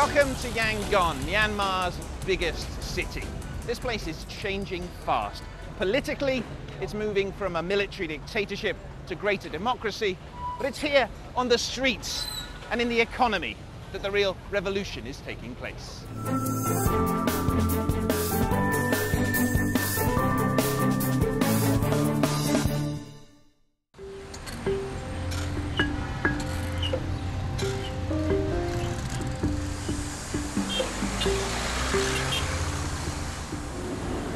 Welcome to Yangon, Myanmar's biggest city. This place is changing fast. Politically, it's moving from a military dictatorship to greater democracy, but it's here on the streets and in the economy that the real revolution is taking place.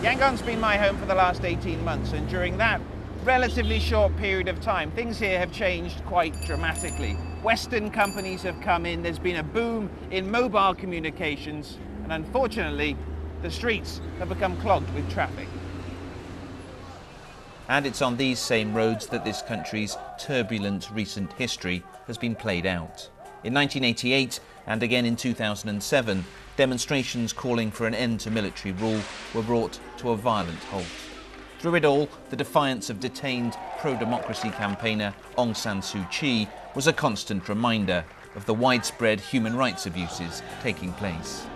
Yangon's been my home for the last 18 months, and during that relatively short period of time, things here have changed quite dramatically. Western companies have come in, there's been a boom in mobile communications, and unfortunately, the streets have become clogged with traffic. And it's on these same roads that this country's turbulent recent history has been played out. In 1988 and again in 2007, demonstrations calling for an end to military rule were brought to a violent halt. Through it all, the defiance of detained pro-democracy campaigner Aung San Suu Kyi was a constant reminder of the widespread human rights abuses taking place.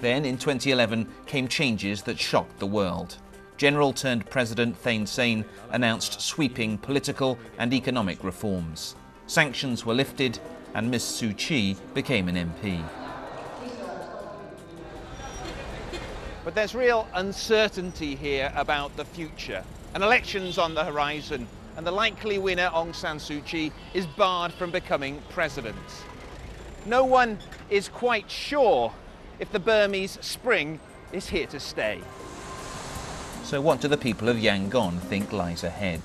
Then, in 2011, came changes that shocked the world. General-turned-President Thein Sein announced sweeping political and economic reforms. Sanctions were lifted and Ms Suu Kyi became an MP. But there's real uncertainty here about the future. An election's on the horizon, and the likely winner, Aung San Suu Kyi, is barred from becoming president. No one is quite sure if the Burmese spring is here to stay. So what do the people of Yangon think lies ahead?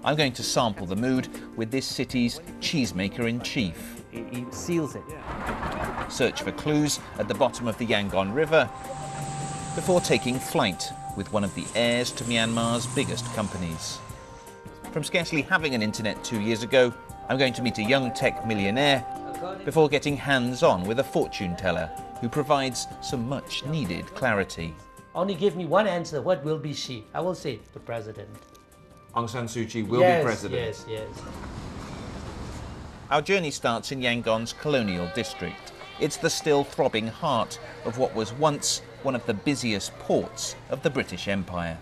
I'm going to sample the mood with this city's cheesemaker-in-chief. He seals it. Search for clues at the bottom of the Yangon River before taking flight with one of the heirs to Myanmar's biggest companies. From scarcely having an internet 2 years ago, I'm going to meet a young tech millionaire before getting hands-on with a fortune teller who provides some much-needed clarity. Only give me one answer. What will be she? I will say the president. Aung San Suu Kyi will be president. Yes. Our journey starts in Yangon's colonial district. It's the still throbbing heart of what was once one of the busiest ports of the British Empire.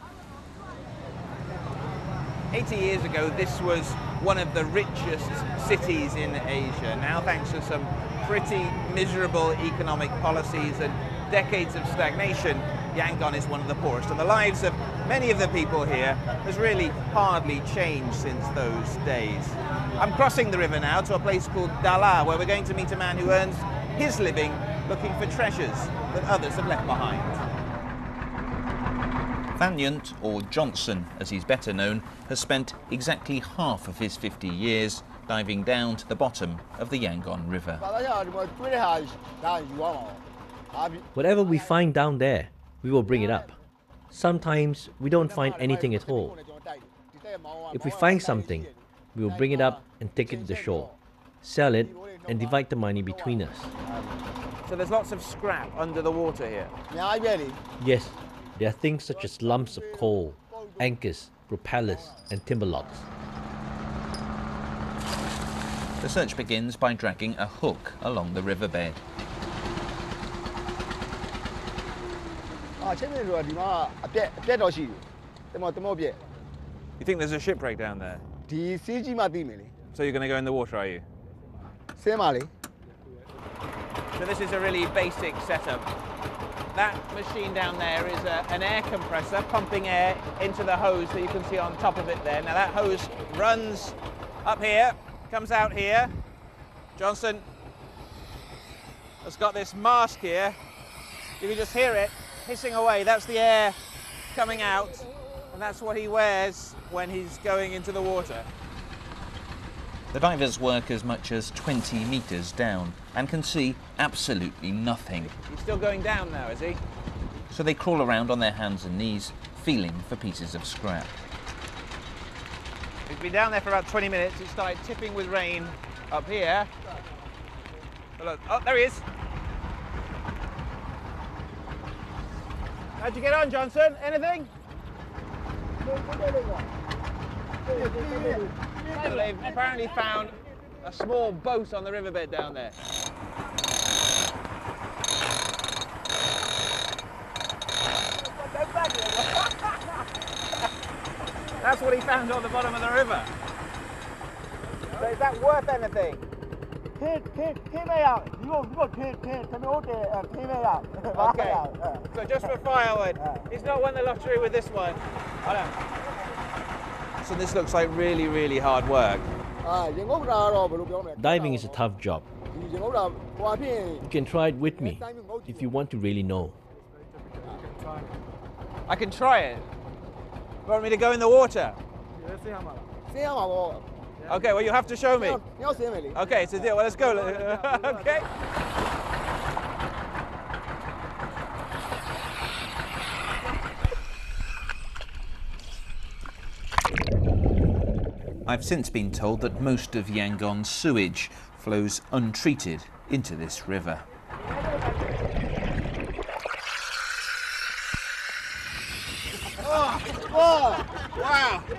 80 years ago, this was one of the richest cities in Asia. Now, thanks to some pretty miserable economic policies and decades of stagnation, Yangon is one of the poorest, and the lives of many of the people here has really hardly changed since those days. I'm crossing the river now to a place called Dala, where we're going to meet a man who earns his living looking for treasures that others have left behind. Thanyunt, or Johnson as he's better known, has spent exactly half of his 50 years diving down to the bottom of the Yangon River. Whatever we find down there, we will bring it up. Sometimes we don't find anything at all. If we find something, we will bring it up and take it to the shore, sell it, and divide the money between us. So there's lots of scrap under the water here? Yes, there are things such as lumps of coal, anchors, propellers, and timber logs. The search begins by dragging a hook along the riverbed. You think there's a shipwreck down there? So you're going to go in the water, are you? So this is a really basic setup. That machine down there is an air compressor pumping air into the hose that you can see on top of it there. Now that hose runs up here, comes out here. Johnson has got this mask here. You can just hear it hissing away. That's the air coming out, and that's what he wears when he's going into the water. The divers work as much as 20 metres down and can see absolutely nothing. He's still going down now, is he? So they crawl around on their hands and knees, feeling for pieces of scrap. He's been down there for about 20 minutes. It started tipping with rain up here. But look, oh, there he is. How'd you get on, Johnson? Anything? So they've apparently found a small boat on the riverbed down there. That's what he found on the bottom of the river. So is that worth anything? Okay. So just for firewood. He's not won the lottery with this one. So this looks like really, really hard work. Diving is a tough job. You can try it with me if you want to really know. I can try it. You want me to go in the water? Okay, well you have to show me. Okay, it's a deal. Well, let's go. Okay. I've since been told that most of Yangon's sewage flows untreated into this river.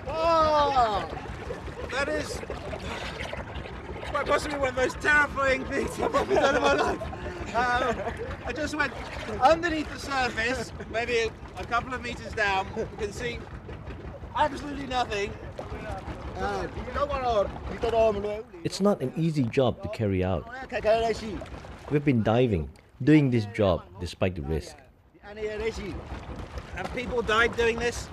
Wow! That is quite possibly one of the most terrifying things I've ever done in my life. I just went underneath the surface, maybe a couple of meters down. You can see absolutely nothing. It's not an easy job to carry out. We've been diving, doing this job despite the risk. And people died doing this?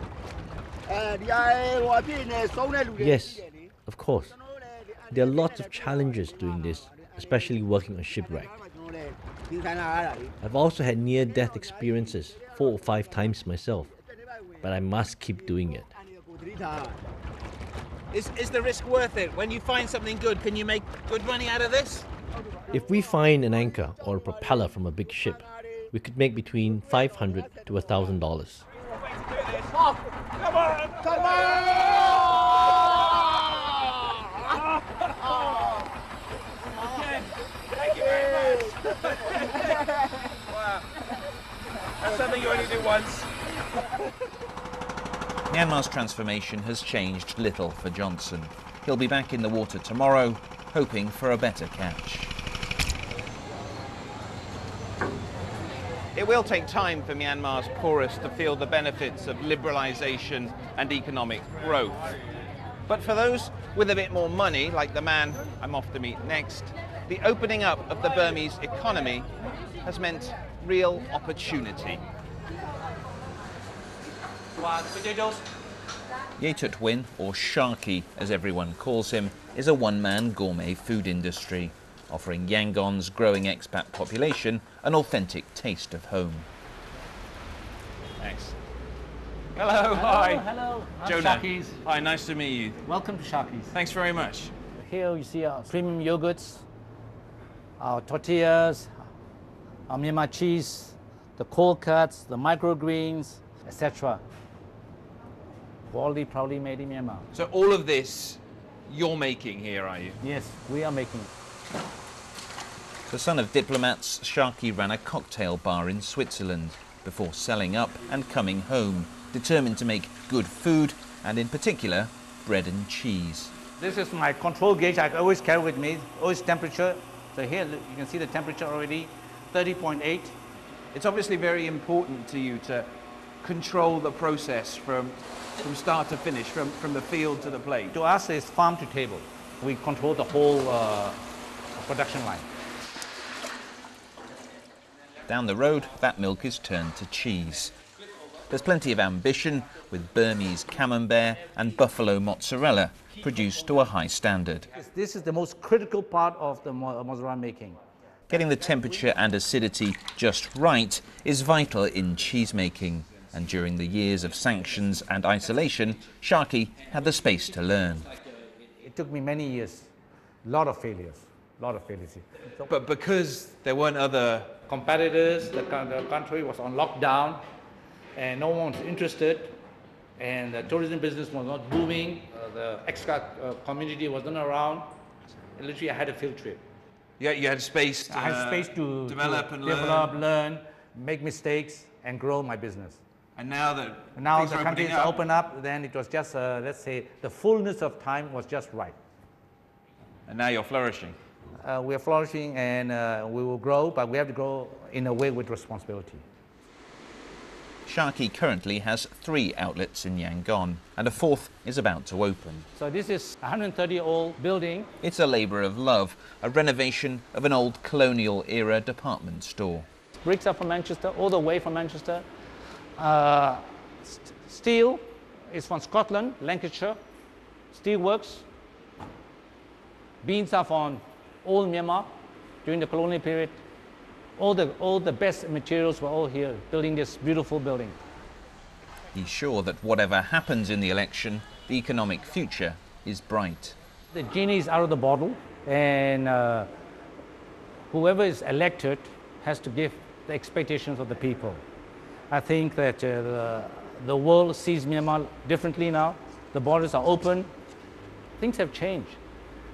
Yes, of course. There are lots of challenges doing this, especially working on shipwreck. I've also had near-death experiences 4 or 5 times myself, but I must keep doing it. Is the risk worth it? When you find something good, can you make good money out of this? If we find an anchor or a propeller from a big ship, we could make between $500 to $1,000. Come on! Come on! Okay. Thank you very much. Wow. That's something you only do once. Myanmar's transformation has changed little for Johnson. He'll be back in the water tomorrow, hoping for a better catch. It will take time for Myanmar's poorest to feel the benefits of liberalisation and economic growth. But for those with a bit more money, like the man I'm off to meet next, the opening up of the Burmese economy has meant real opportunity. Yetut Win, or Sharky as everyone calls him, is a one-man gourmet food industry, offering Yangon's growing expat population an authentic taste of home. Thanks. Hello, hi. Hello. I'm Jonah. Sharky's. Hi, nice to meet you. Welcome to Sharky's. Thanks very much. Here you see our premium yogurts, our tortillas, our Myanmar cheese, the cold cuts, the microgreens, etc. Quality proudly made in Myanmar. So all of this you're making here, are you? Yes, we are making. The son of diplomats, Sharky ran a cocktail bar in Switzerland before selling up and coming home, determined to make good food and in particular bread and cheese. This is my control gauge I always carry with me, always temperature. So here you can see the temperature already, 30.8. It's obviously very important to you to control the process from start to finish, from the field to the plate. To us, it's farm to table. We control the whole production line. Down the road, that milk is turned to cheese. There's plenty of ambition, with Burmese camembert and buffalo mozzarella produced to a high standard. This is the most critical part of the mozzarella making. Getting the temperature and acidity just right is vital in cheese making. And during the years of sanctions and isolation, Sharky had the space to learn. It took me many years, a lot of failures. But because there weren't other competitors, the country was on lockdown, and no one was interested, and the tourism business was not booming, the expat community wasn't around. Literally, I had a field trip. Yeah, you had space to, I had space to develop, learn, make mistakes, and grow my business. And now that the country is open up, then it was just, let's say, the fullness of time was just right. And now you're flourishing. We are flourishing, and we will grow, but we have to grow in a way with responsibility. Sharkey currently has 3 outlets in Yangon, and a 4th is about to open. So this is a 130-year-old building. It's a labour of love, a renovation of an old colonial-era department store. Bricks are from Manchester, all the way from Manchester. Steel is from Scotland, Lancashire. Steel works. Beans are from old Myanmar during the colonial period. All the best materials were all here, building this beautiful building. He's sure that whatever happens in the election, the economic future is bright. The genie is out of the bottle, and whoever is elected has to give the expectations of the people. I think that the world sees Myanmar differently now. The borders are open. Things have changed.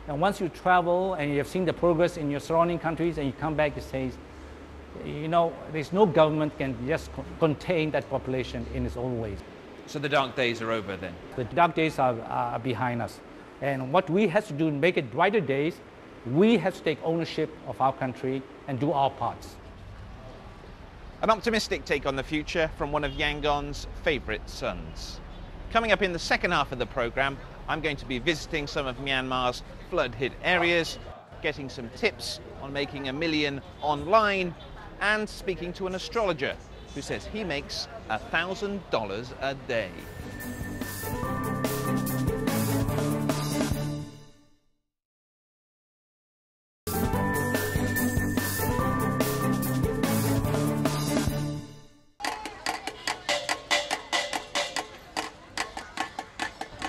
And once you travel and you have seen the progress in your surrounding countries and you come back, you say, you know, there's no government can just contain that population in its own ways. So the dark days are over then? The dark days are behind us. And what we have to do to make it brighter days, we have to take ownership of our country and do our parts. An optimistic take on the future from one of Yangon's favourite sons. Coming up in the second half of the programme, I'm going to be visiting some of Myanmar's flood-hit areas, getting some tips on making $1 million online, and speaking to an astrologer who says he makes $1,000 a day.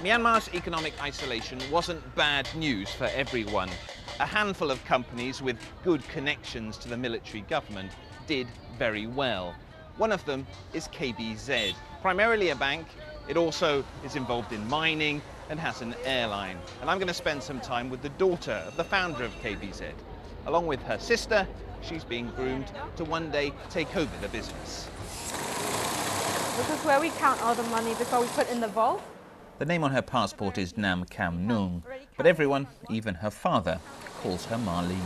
Myanmar's economic isolation wasn't bad news for everyone. A handful of companies with good connections to the military government did very well. One of them is KBZ. Primarily a bank, it also is involved in mining and has an airline. And I'm going to spend some time with the daughter of the founder of KBZ. Along with her sister, she's being groomed to one day take over the business. This is where we count all the money before we put in the vault. The name on her passport is Nam Kam Nung, but everyone, even her father, calls her Marlene.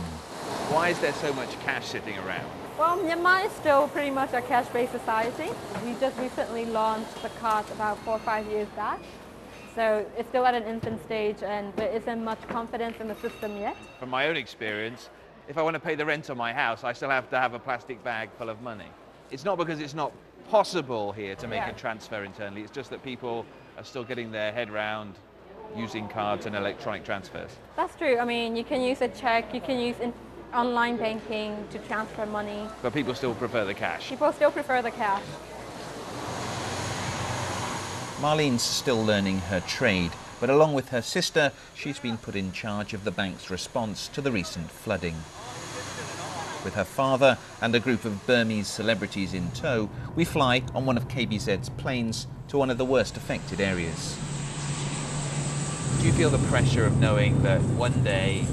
Why is there so much cash sitting around? Well, Myanmar is still pretty much a cash-based society. We just recently launched the card about 4 or 5 years back. So it's still at an infant stage and there isn't much confidence in the system yet. From my own experience, if I want to pay the rent on my house, I still have to have a plastic bag full of money. It's not because it's not possible here to make a transfer internally, it's just that people are still getting their head round using cards and electronic transfers. That's true. I mean, you can use a check, you can use online banking to transfer money. But people still prefer the cash. People still prefer the cash. Marlene's still learning her trade, but along with her sister, she's been put in charge of the bank's response to the recent flooding. With her father and a group of Burmese celebrities in tow, we fly on one of KBZ's planes to one of the worst affected areas. Do you feel the pressure of knowing that one day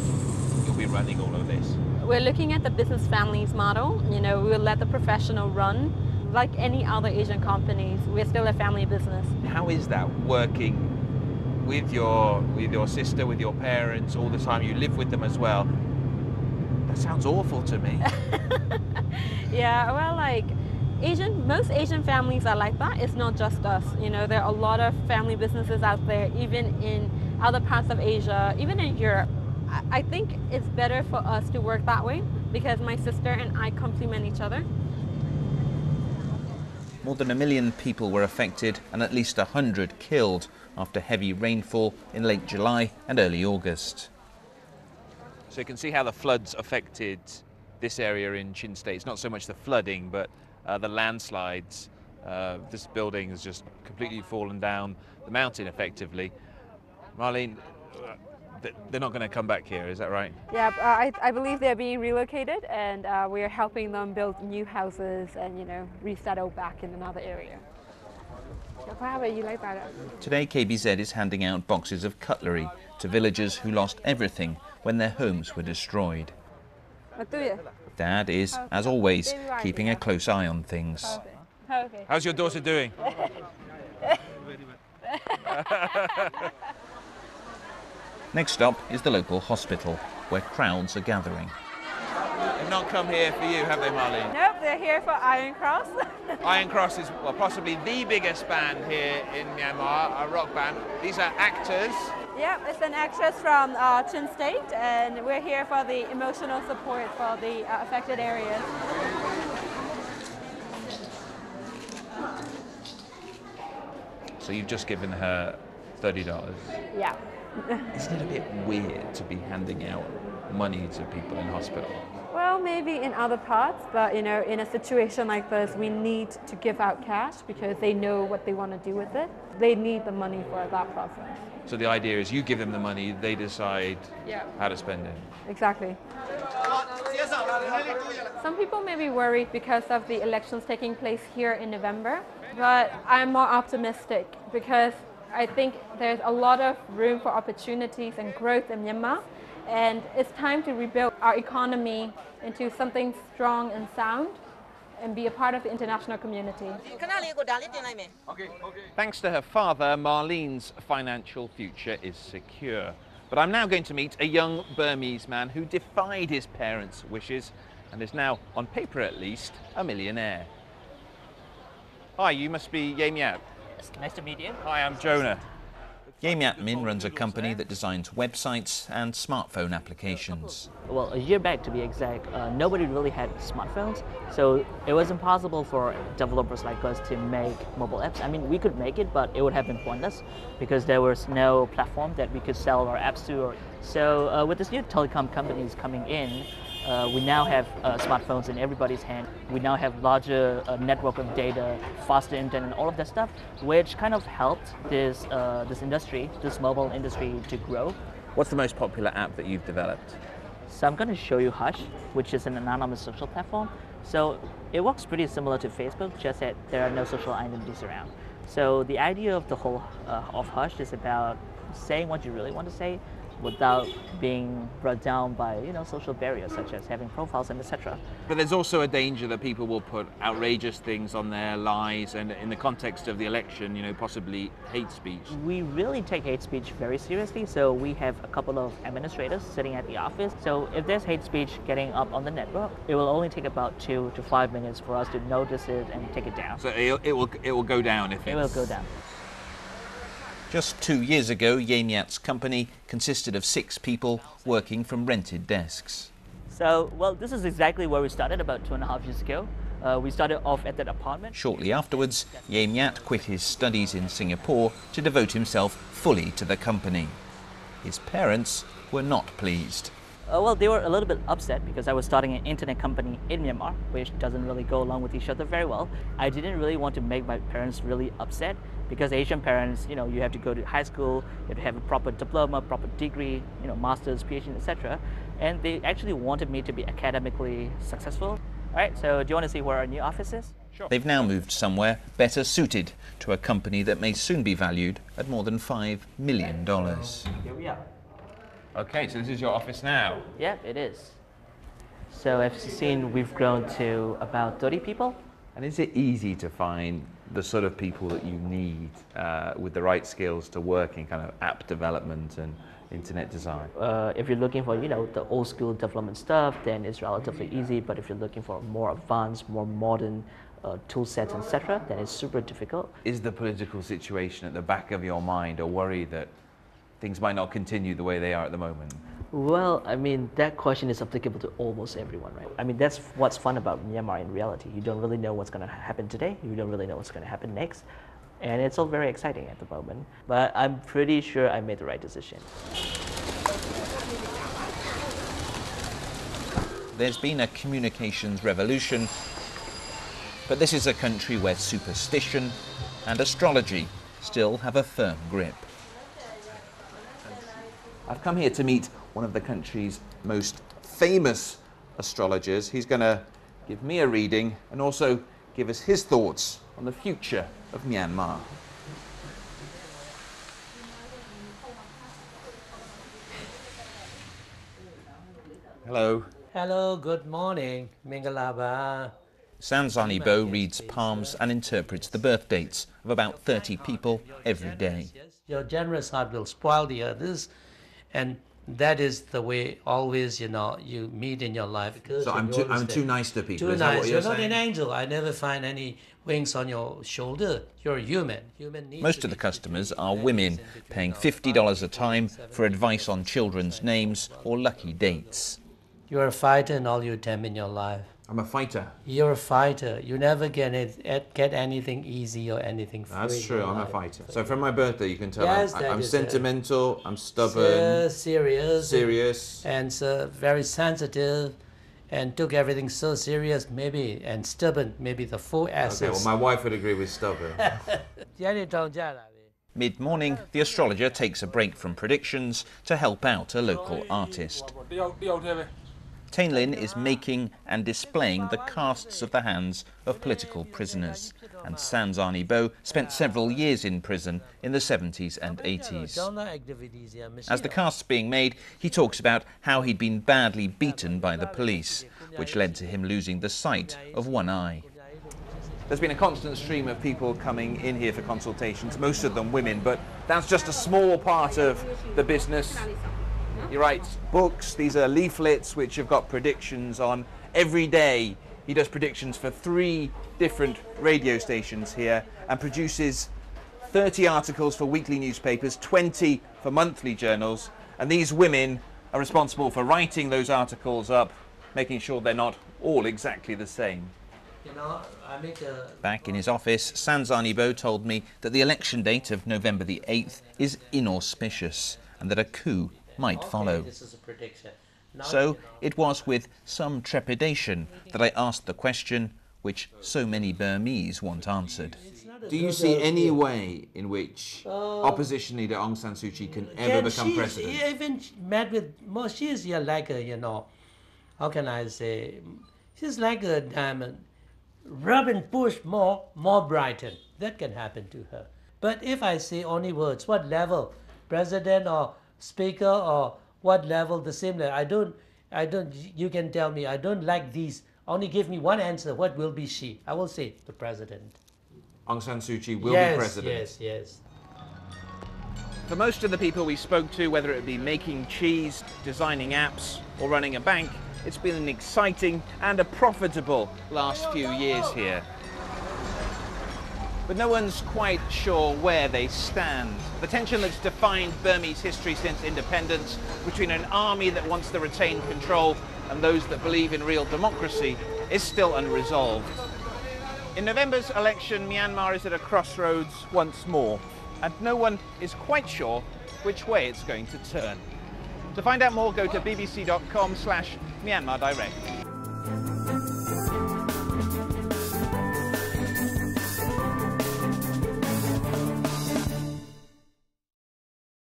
you'll be running all of this? We're looking at the business families model. You know, we'll let the professional run. Like any other Asian companies, we're still a family business. How is that working with your sister, with your parents all the time? You live with them as well. That sounds awful to me. Yeah, well, like most Asian families are like that. It's not just us. You know, there are a lot of family businesses out there, even in other parts of Asia, even in Europe. I think it's better for us to work that way because my sister and I complement each other. More than 1 million people were affected and at least 100 killed after heavy rainfall in late July and early August. So you can see how the floods affected this area in Chin State. It's not so much the flooding, but the landslides. This building has just completely fallen down the mountain effectively. Marlene, they're not going to come back here, is that right? Yeah, I believe they're being relocated and we're helping them build new houses and, you know, resettle back in another area. Today KBZ is handing out boxes of cutlery to villagers who lost everything when their homes were destroyed. Dad is, as always, keeping a close eye on things. How's your daughter doing? Next stop is the local hospital, where crowds are gathering. have not come here for you, have they, Marlene? Nope, they're here for Iron Cross. Iron Cross is possibly the biggest band here in Myanmar, a rock band. These are actors. Yep, it's an actress from Chin State, and we're here for the emotional support for the affected areas. So you've just given her $30. Yeah. Isn't it a bit weird to be handing out money to people in hospital? Well, maybe in other parts, but you know, in a situation like this, we need to give out cash because they know what they want to do with it. They need the money for that process. So the idea is you give them the money, they decide how to spend it. Exactly. Some people may be worried because of the elections taking place here in November, but I'm more optimistic because I think there's a lot of room for opportunities and growth in Myanmar, and it's time to rebuild our economy into something strong and sound and be a part of the international community. Thanks to her father, Marlene's financial future is secure. But I'm now going to meet a young Burmese man who defied his parents' wishes and is now, on paper at least, a millionaire. Hi, you must be Yemiat. Nice to meet you. Hi, I'm Jonah. Yemiat Min runs a company that designs websites and smartphone applications. Well, a year back to be exact, nobody really had smartphones, so it was impossible for developers like us to make mobile apps. I mean, we could make it, but it would have been pointless because there was no platform that we could sell our apps to. So with this new telecom companies coming in, we now have smartphones in everybody's hand. We now have larger network of data, faster internet, and all of that stuff, which kind of helped this industry, this mobile industry, to grow. What's the most popular app that you've developed? So I'm going to show you Hush, which is an anonymous social platform. So it works pretty similar to Facebook, just that there are no social identities around. So the idea of the whole of Hush is about saying what you really want to say, without being brought down by social barriers such as having profiles and etc. But there's also a danger that people will put outrageous things on there, lies, and in the context of the election, possibly hate speech. We really take hate speech very seriously, so we have a couple of administrators sitting at the office. So if there's hate speech getting up on the network, it will only take about 2 to 5 minutes for us to notice it and take it down. So it will go down if it will go down. Just 2 years ago, Yemiat's company consisted of 6 people working from rented desks. So, well, this is exactly where we started about 2.5 years ago. We started off at that apartment. Shortly afterwards, Yemiat quit his studies in Singapore to devote himself fully to the company. His parents were not pleased. Well, they were a little bit upset because I was starting an internet company in Myanmar, which doesn't really go along with each other very well. I didn't really want to make my parents really upset because Asian parents, you have to go to high school, you have to have a proper diploma, proper degree, master's, PhD, etc. And they actually wanted me to be academically successful. All right, so do you want to see where our new office is? Sure. They've now moved somewhere better suited to a company that may soon be valued at more than $5 million. Here we are. Okay, so this is your office now? Yeah, it is. So as you've seen, we've grown to about 30 people. And is it easy to find the sort of people that you need with the right skills to work in kind of app development and internet design? If you're looking for, the old school development stuff, then it's relatively easy. But if you're looking for more advanced, more modern tool sets, etc., then it's super difficult. Is the political situation at the back of your mind a worry that things might not continue the way they are at the moment? Well, I mean, that question is applicable to almost everyone, right? I mean, that's what's fun about Myanmar in reality. You don't really know what's going to happen today. You don't really know what's going to happen next. And it's all very exciting at the moment. But I'm pretty sure I made the right decision. There's been a communications revolution, but this is a country where superstition and astrology still have a firm grip. I've come here to meet one of the country's most famous astrologers. He's going to give me a reading and also give us his thoughts on the future of Myanmar. Hello. Hello, good morning, Mingalaba. Sanzani Bo reads palms and interprets the birth dates of about 30 people every day. Your generous heart will spoil the others, and That is the way always, you know, you meet in your life. So I'm too nice to people. Too Is that nice. what You're you're not saying? an angel. I never find any wings on your shoulder. You're a human. Most of the customers are women, paying $50 a time for advice on children's names or lucky dates. You're a fighter in all you attempt in your life. I'm a fighter. You're a fighter. You never get anything easy or anything free. That's true, I'm a fighter. So from my birthday, you can tell Yes, I'm sentimental, I'm stubborn, serious, and very sensitive, and took everything so serious, maybe, and stubborn, maybe the four S's. Okay, well, my wife would agree with stubborn. Mid-morning, the astrologer takes a break from predictions to help out a local artist. Tain Lin is making and displaying the casts of the hands of political prisoners, and San Zani Bo spent several years in prison in the 70s and 80s. As the cast's being made, he talks about how he'd been badly beaten by the police, which led to him losing the sight of one eye. There's been a constant stream of people coming in here for consultations, most of them women, but that's just a small part of the business. He writes books, these are leaflets which have got predictions on. Every day he does predictions for 3 different radio stations here and produces 30 articles for weekly newspapers, 20 for monthly journals, and these women are responsible for writing those articles up, making sure they're not all exactly the same. Back in his office, San Zani Bo told me that the election date of November the 8th is inauspicious and that a coup might follow. So it was with some trepidation that I asked the question which so many Burmese want answered. Do you see any way in which opposition leader Aung San Suu Kyi can ever become president? She even met with more. She's like a, you know, how can I say? She's like a diamond. Rub and push more brighten. That can happen to her. But if I say only words, what level, president or speaker or what level, the same level. I don't, you can tell me, I don't like these. Only give me one answer. What will be she? I will say the president. Aung San Suu Kyi will be president? Yes. For most of the people we spoke to, whether it be making cheese, designing apps, or running a bank, it's been an exciting and a profitable last few years here. But no one's quite sure where they stand. The tension that's defined Burmese history since independence between an army that wants to retain control and those that believe in real democracy is still unresolved. In November's election, Myanmar is at a crossroads once more, and no one is quite sure which way it's going to turn. To find out more, go to bbc.com/Myanmar Direct.